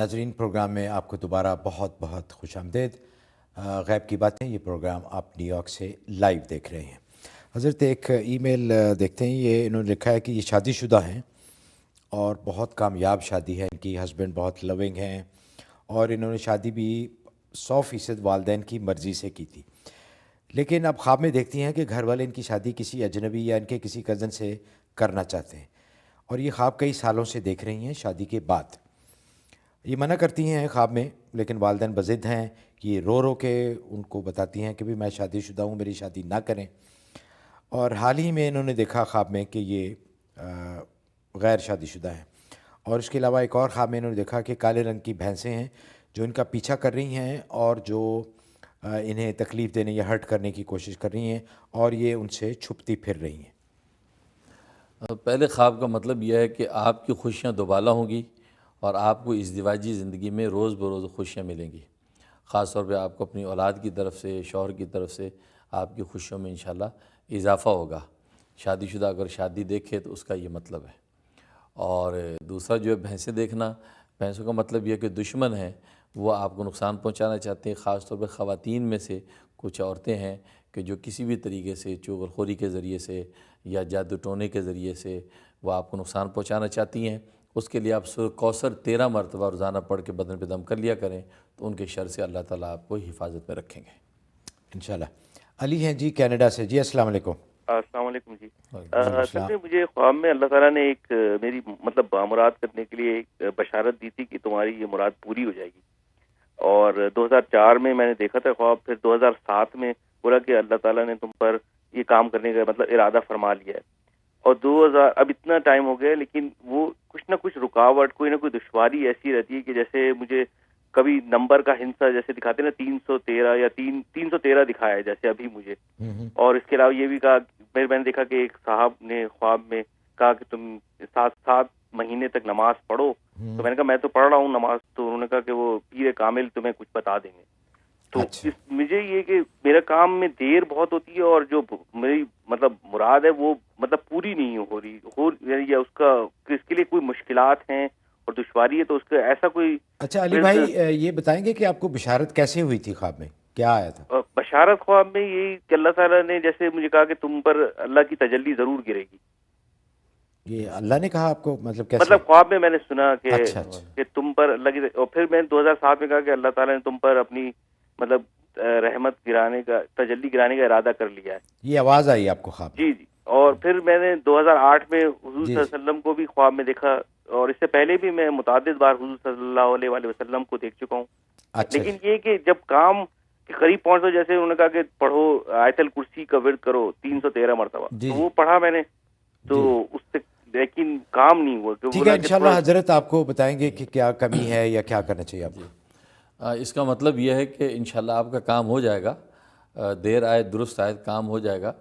नाजरीन, प्रोग्राम में आपको दोबारा बहुत बहुत खुश आमदीद। गैब की बातें, ये प्रोग्राम आप न्यूयॉर्क से लाइव देख रहे हैं। हज़रत एक ईमेल देखते हैं। ये इन्होंने लिखा है कि ये शादीशुदा हैं और बहुत कामयाब शादी है इनकी। हस्बैंड बहुत लविंग हैं और इन्होंने शादी भी 100% वालदैन की मर्ज़ी से की थी। लेकिन अब ख्वाब में देखती हैं कि घर वाले इनकी शादी किसी अजनबी या इनके किसी कज़न से करना चाहते हैं और ये ख्वाब कई सालों से देख रही हैं। शादी के बाद ये मना करती हैं ख्वाब में, लेकिन वालिदैन बज़िद हैं कि ये रो रो के उनको बताती हैं कि भी मैं शादीशुदा हूँ, मेरी शादी ना करें। और हाल ही में इन्होंने देखा ख्वाब में कि ये गैर शादीशुदा हैं। और इसके अलावा एक और ख्वाब में इन्होंने देखा कि काले रंग की भैंसें हैं जो इनका पीछा कर रही हैं और जो इन्हें तकलीफ़ देने या हर्ट करने की कोशिश कर रही हैं और ये उनसे छुपती फिर रही हैं। पहले ख्वाब का मतलब यह है कि आपकी खुशियाँ दोबाला होंगी और आपको इज़दिवाजी ज़िंदगी में रोज़ बरोज़ खुशियाँ मिलेंगी। ख़ास तौर पे आपको अपनी औलाद की तरफ से, शौहर की तरफ से आपकी खुशियों में इंशाल्लाह इजाफ़ा होगा। शादीशुदा अगर शादी देखे तो उसका ये मतलब है। और दूसरा जो है भैंसें देखना, भैंसों का मतलब यह कि दुश्मन हैं वो आपको नुकसान पहुंचाना चाहते हैं। ख़ास तौर पे ख़वातीन में से कुछ औरतें हैं कि जो किसी भी तरीके से चुगलखोरी के ज़रिए से या जादू टोने के ज़रिए से वो आपको नुकसान पहुंचाना चाहती हैं। उसके लिए आप सूरह कौसर 13 मरतबा रोज़ाना पढ़ के बदन पे दम कर लिया करें तो उनके शर से अल्लाह ताला आपको हिफाजत में रखेंगे इंशाल्लाह। अली हैं जी कनाडा से। जी अस्सलाम वालेकुम। अस्सलाम वालेकुम जी। वालेकुम असल अस्सलाम। में मुझे ख्वाब में अल्लाह ताला ने एक मेरी मतलब मुराद करने के लिए एक बशारत दी थी कि तुम्हारी ये मुराद पूरी हो जाएगी। और 2004 में मैंने देखा था ख्वाब, फिर 2007 में बोला कि अल्लाह ताला ने तुम पर ये काम करने का मतलब इरादा फरमा लिया है। और 2000 अब इतना टाइम हो गया लेकिन वो कुछ ना कुछ रुकावट, कोई ना कोई दुश्वारी ऐसी रहती है कि जैसे मुझे कभी नंबर का हिंसा जैसे दिखाते हैं ना 313 या 313 दिखाया है जैसे अभी मुझे। और इसके अलावा ये भी कहा, मैंने देखा कि एक साहब ने ख्वाब में कहा कि तुम 7 महीने तक नमाज पढ़ो। तो मैंने कहा मैं तो पढ़ रहा हूँ नमाज। तो उन्होंने कहा कि वो पीर कामिल तुम्हें कुछ बता देंगे। तो अच्छा। मुझे ये कि मेरा काम में देर बहुत होती है और जो मेरी मतलब मुराद है वो मतलब पूरी नहीं हो रही या उसका इसके लिए कोई मुश्किलात हैं और दुश्वारी है तो उसका ऐसा कोई। अच्छा अली भाई, ये बताएंगे कि आपको बिशारत कैसे हुई थी, ख्वाब में क्या आया था? बशारत ख्वाब में यही कि अल्लाह ताला ने जैसे मुझे कहा कि तुम पर अल्लाह की तजल्ली जरूर गिरेगी। ये अल्लाह ने कहा आपको, मतलब कैसे? मतलब ख्वाब में मैंने सुना कि अच्छा अच्छा। कि तुम पर अल्लाह की, और फिर मैंने 2007 में कहा कि अल्लाह ताला ने तुम पर अपनी मतलब रहमत गिराने का, तजल्ली गिराने का इरादा कर लिया है। ये आवाज़ आई आपको ख्वाब में? जी जी। और फिर मैंने 2008 में हुजूर जी सल्लल्लाहु अलैहि वसल्लम को भी ख्वाब में देखा और इससे पहले भी मैं मुतादिद बार हुजूर सल्लल्लाहु अलैहि वसल्लम को देख चुका हूँ। अच्छा लेकिन ये कि जब काम के करीब पहुंचो, जैसे उन्होंने कहा कि पढ़ो आयतल कुर्सी का विर्द करो 313 मरतबा, जी तो जी वो पढ़ा मैंने तो जी। उससे लेकिन काम नहीं हुआ। तो ठीक है, बोला कि इंशाल्लाह थोड़ा हजरत आपको बताएंगे कि क्या कमी है या क्या करना चाहिए आपको। इसका मतलब यह है कि इंशाल्लाह आपका काम हो जाएगा। देर आए दुरुस्त आए, काम हो जाएगा।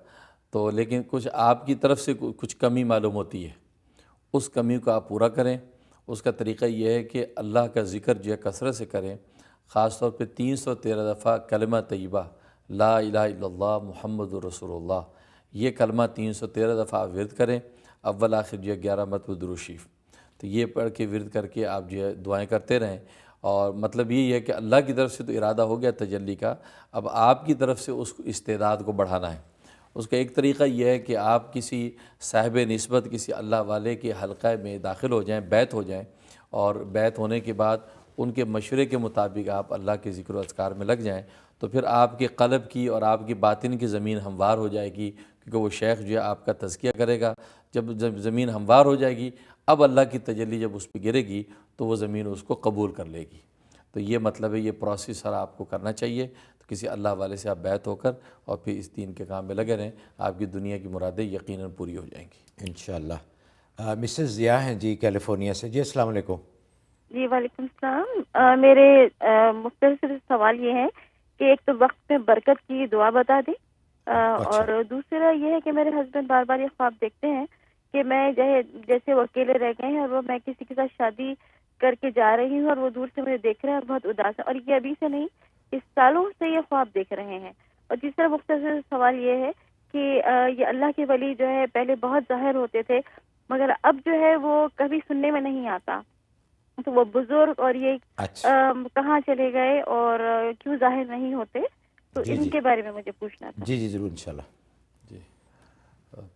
तो लेकिन कुछ आपकी तरफ से कुछ कमी मालूम होती है, उस कमी को आप पूरा करें। उसका तरीक़ा यह है कि अल्लाह का ज़िक्र जो है कसरत से करें। ख़ास तौर पे 313 दफ़ा कलमा तय्यबा ला इलाहा इल्लल्लाह मुहम्मदुर रसूलुल्लाह, ये कलमा 313 दफ़ा आप विर्द करें। अव्वल आखिर जो है 11 मरतबा दुरूद शरीफ, तो ये पढ़ के विर्द करके आप जो है दुआएँ करते रहें। और मतलब यही है कि अल्लाह की तरफ से तो इरादा हो गया तजल्ली का, अब आपकी तरफ से उस इस्तेदाद को बढ़ाना है। उसका एक तरीक़ा यह है कि आप किसी साहिब निस्बत, किसी अल्लाह वाले के हल्क़े में दाखिल हो जाएं, बैत हो जाएं, और बैत होने के बाद उनके मशवरे के मुताबिक आप अल्लाह के ज़िक्र व अज़कार में लग जाएं, तो फिर आपके क़ल्ब की और आपकी बातिन की ज़मीन हमवार हो जाएगी। क्योंकि वो शेख जो है आपका तज़किया करेगा। जब ज़मीन हमवार हो जाएगी, अब अल्लाह की तजल्ली जब उस पर गिरेगी तो वो ज़मीन उसको कबूल कर लेगी। तो ये मतलब है, ये प्रोसेस सर आपको करना चाहिए। तो किसी अल्लाह वाले से आप बैत होकर और फिर इस दीन के काम में लगे रहें, आपकी दुनिया की मुरादें यकीनन पूरी हो जाएंगी इंशाल्लाह। मिसेस ज़िया हैं जी कैलिफोर्निया से। जी अस्सलाम वालेकुम। जी वालेकुम सलाम। मेरे मुख्तसर सवाल ये है कि एक तो वक्त में बरकत की दुआ बता दें, अच्छा। और दूसरा ये है कि मेरे हस्बैंड बार बार ये ख्वाब देखते हैं कि मैं जैसे वो अकेले रह गए हैं और वो मैं किसी के साथ शादी करके जा रही हूँ और वो दूर से मुझे देख रहे हैं और बहुत उदास है, और ये अभी से नहीं, इस सालों से ये ख्वाब देख रहे हैं। और तीसरा मुख्तसर सवाल ये है कि ये अल्लाह के वली जो है पहले बहुत ज़ाहिर होते थे, मगर अब जो है वो कभी सुनने में नहीं आता। تو وہ بزرگ اور یہ اچھا کہاں چلے گئے اور کیوں ظاہر نہیں ہوتے، تو جی ان جی کے بارے میں مجھے پوچھنا تھا۔ جی جی ضرور انشاءاللہ۔ جی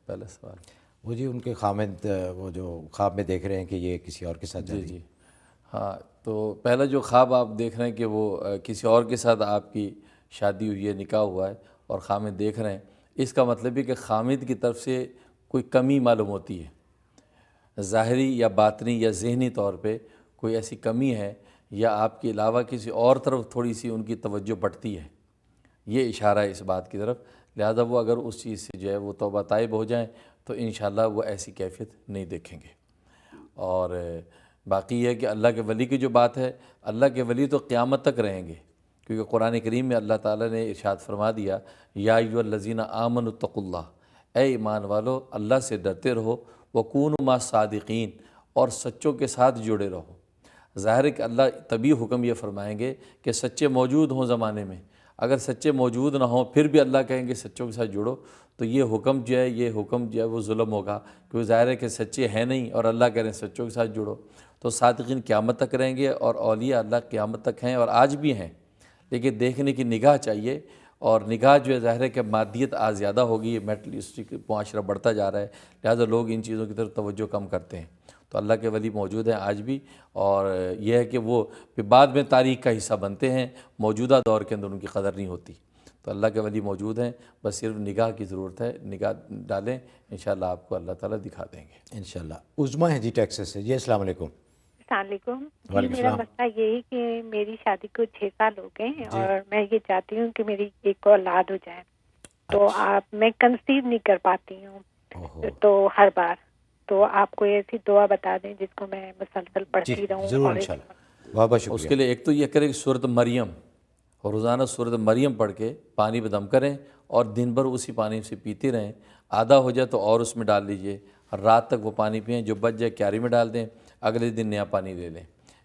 پہلا سوال۔ وہ جی ان کے خامد وہ جو خواب میں دیکھ رہے ہیں کہ یہ کسی اور کے ساتھ جا جی رہی جی ہاں، تو پہلا جو خواب آپ دیکھ رہے ہیں کہ وہ کسی اور کے ساتھ آپ کی شادی ہوئی ہے، نکاح ہوا ہے اور خامد دیکھ رہے ہیں، اس کا مطلب ہے کہ خامد کی طرف سے کوئی کمی معلوم ہوتی ہے، ظاہری یا باطنی یا ذہنی طور پہ کوئی ایسی کمی ہے، یا آپ کے علاوہ کسی اور طرف تھوڑی سی ان کی توجہ بٹتی ہے، یہ اشارہ ہے اس بات کی طرف۔ لہذا وہ اگر اس چیز سے جو ہے وہ توبہ طائب ہو جائیں تو انشاءاللہ وہ ایسی کیفیت نہیں دیکھیں گے۔ اور باقی یہ ہے کہ اللہ کے ولی کی جو بات ہے، اللہ کے ولی تو قیامت تک رہیں گے، کیونکہ قرآن کریم میں اللہ تعالیٰ نے ارشاد فرما دیا، یا ایھا الذین آمنوا اتقوا اللہ، اے ایمان والو اللہ سے ڈرتے رہو، وکونوا مع الصادقین، اور سچوں کے ساتھ جڑے رہو۔ ظاہر ہے کہ اللہ تبھی حکم یہ فرمائیں گے کہ سچے موجود ہوں زمانے میں، اگر سچے موجود نہ ہوں پھر بھی اللہ کہیں گے سچوں کے ساتھ جڑو، تو یہ حکم جو ہے وہ ظلم ہوگا، کیونکہ ظاہر ہے کہ سچے ہیں نہیں اور اللہ کہہ رہے ہیں سچوں کے ساتھ جڑو۔ تو صادقین قیامت تک رہیں گے، اور اولیاء اللہ قیامت تک ہیں اور آج بھی ہیں، لیکن دیکھنے کی نگاہ چاہیے، اور نگاہ جو ہے ظاہر ہے کہ مادیت آج زیادہ ہوگی، میٹرلسٹک معاشرہ بڑھتا جا رہا ہے، لہٰذا لوگ ان چیزوں کی طرف توجہ کم کرتے ہیں۔ تو اللہ کے ولی موجود ہیں آج بھی، اور یہ ہے کہ وہ پھر بعد میں تاریخ کا حصہ بنتے ہیں، موجودہ دور کے اندر ان کی قدر نہیں ہوتی۔ تو اللہ کے ولی موجود ہیں، بس صرف نگاہ کی ضرورت ہے، نگاہ ڈالیں، انشاءاللہ آپ کو اللہ تعالیٰ دکھا دیں گے۔ انشاءاللہ۔ عظمیٰ ہیں جی ٹیکساس سے۔ جی السلام علیکم۔ السلام علیکم جی، وعلیکم میرا السلام۔ مسئلہ یہی کہ میری شادی کو 6 سال ہو گئے ہیں، جی۔ اور میں یہ چاہتی ہوں کہ میری ایک اولاد ہو جائے، تو اچھا۔ میں کنسیو نہیں کر پاتی ہوں، اوہو۔ تو ہر بار تو آپ کوئی ایسی دعا بتا دیں جس کو میں مسلسل جی پڑھتی رہوں۔ ضرور اور انشاءاللہ، بہت بہت اس شکریہ۔ کے لیے ایک تو یہ کریں کہ سورۃ مریم، اور روزانہ سورۃ مریم پڑھ کے پانی پہ دم کریں، اور دن بھر اسی پانی سے پیتے رہیں، آدھا ہو جائے تو اور اس میں ڈال لیجئے، رات تک وہ پانی پئیں، جو بچ جائے کیاری میں ڈال دیں، اگلے دن نیا پانی لے لیں۔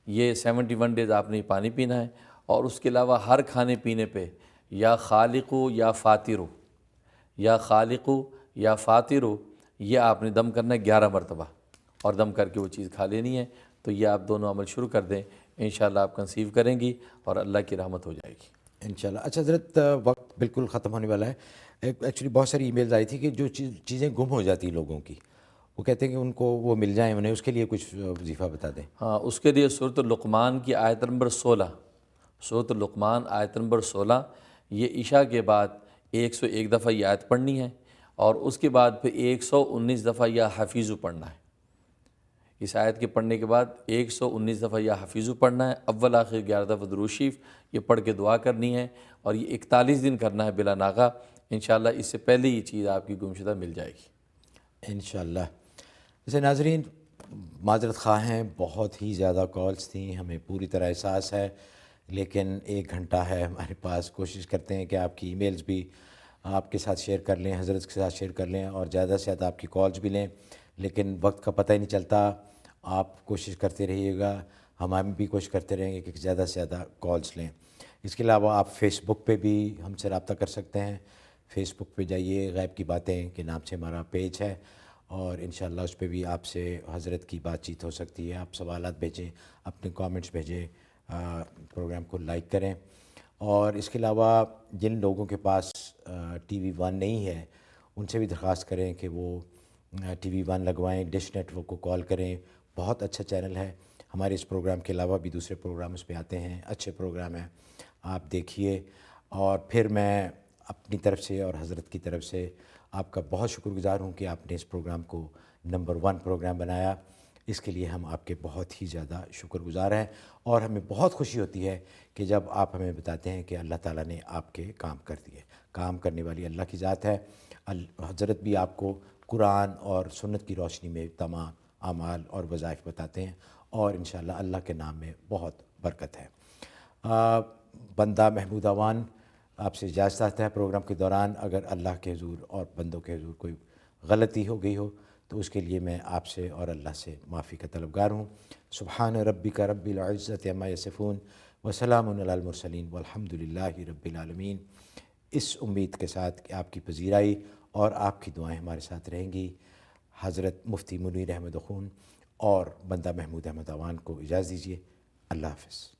یہ 71 ڈیز آپ نے یہ پانی پینا ہے، اور اس کے علاوہ ہر کھانے پینے پہ یا خالقو یا فاترو، یا خالقو یا فاترو، یہ آپ نے دم کرنا ہے 11 مرتبہ، اور دم کر کے وہ چیز کھا لینی ہے۔ تو یہ آپ دونوں عمل شروع کر دیں، انشاءاللہ آپ کنسیو کریں گی اور اللہ کی رحمت ہو جائے گی۔ انشاءاللہ۔ اچھا حضرت، وقت بالکل ختم ہونے والا ہے۔ ایکچولی بہت ساری ای میلز آئی تھی کہ جو چیزیں گم ہو جاتی ہیں لوگوں کی، وہ کہتے ہیں کہ ان کو وہ مل جائیں انہیں، اس کے لیے کچھ وظیفہ بتا دیں۔ ہاں، اس کے لیے سورۃ لقمان کی آیت نمبر 16، سورۃ لقمان آیت نمبر 16، یہ عشاء کے بعد 101 دفعہ یہ آیت پڑھنی ہے، اور اس کے بعد پھر 119 دفعہ یا حفیظو پڑھنا ہے۔ اس آیت کے پڑھنے کے بعد 119 دفعہ یا حفیظو پڑھنا ہے، اول آخر 11 دفعہ درود شریف یہ پڑھ کے دعا کرنی ہے، اور یہ 41 دن کرنا ہے بلا ناغہ۔ انشاءاللہ اس سے پہلے یہ چیز آپ کی گمشدہ مل جائے گی۔ انشاءاللہ۔ جیسے ناظرین معذرت خواہ ہیں، بہت ہی زیادہ کالز تھیں، ہمیں پوری طرح احساس ہے، لیکن 1 گھنٹہ ہے ہمارے پاس، کوشش کرتے ہیں کہ آپ کی ای میلز بھی آپ کے ساتھ شیئر کر لیں، حضرت کے ساتھ شیئر کر لیں، اور زیادہ سے زیادہ آپ کی کالز بھی لیں، لیکن وقت کا پتہ ہی نہیں چلتا۔ آپ کوشش کرتے رہیے گا، ہم بھی کوشش کرتے رہیں گے کہ زیادہ سے زیادہ کالز لیں۔ اس کے علاوہ آپ فیس بک پہ بھی ہم سے رابطہ کر سکتے ہیں، فیس بک پہ جائیے، غیب کی باتیں کے نام سے ہمارا پیج ہے، اور انشاءاللہ اس پہ بھی آپ سے حضرت کی بات چیت ہو سکتی ہے۔ آپ سوالات بھیجیں، اپنے کامنٹس بھیجیں، پروگرام کو لائک کریں، اور اس کے علاوہ جن لوگوں کے پاس ٹی وی 1 نہیں ہے ان سے بھی درخواست کریں کہ وہ ٹی وی 1 لگوائیں، ڈش نیٹ ورک کو کال کریں، بہت اچھا چینل ہے۔ ہمارے اس پروگرام کے علاوہ بھی دوسرے پروگرام اس پہ آتے ہیں، اچھے پروگرام ہیں، آپ دیکھیے۔ اور پھر میں اپنی طرف سے اور حضرت کی طرف سے آپ کا بہت شکر گزار ہوں کہ آپ نے اس پروگرام کو نمبر 1 پروگرام بنایا، اس کے لیے ہم آپ کے بہت ہی زیادہ شکر گزار ہیں، اور ہمیں بہت خوشی ہوتی ہے کہ جب آپ ہمیں بتاتے ہیں کہ اللہ تعالیٰ نے آپ کے کام کر دیے۔ کام کرنے والی اللہ کی ذات ہے۔ حضرت بھی آپ کو قرآن اور سنت کی روشنی میں تمام اعمال اور وظائف بتاتے ہیں، اور انشاءاللہ اللہ کے نام میں بہت برکت ہے۔ بندہ محمود اوان آپ سے اجازت چاہتا ہے پروگرام کے دوران، اگر اللہ کے حضور اور بندوں کے حضور کوئی غلطی ہو گئی ہو تو اس کے لیے میں آپ سے اور اللہ سے معافی کا طلبگار ہوں۔ سبحان ربک رب العزت عما یصفون وسلام علی المرسلین والحمد للہ رب العالمین۔ اس امید کے ساتھ کہ آپ کی پذیرائی اور آپ کی دعائیں ہمارے ساتھ رہیں گی، حضرت مفتی منیر احمد خون اور بندہ محمود احمد اوان کو اجازت دیجیے. اللہ حافظ.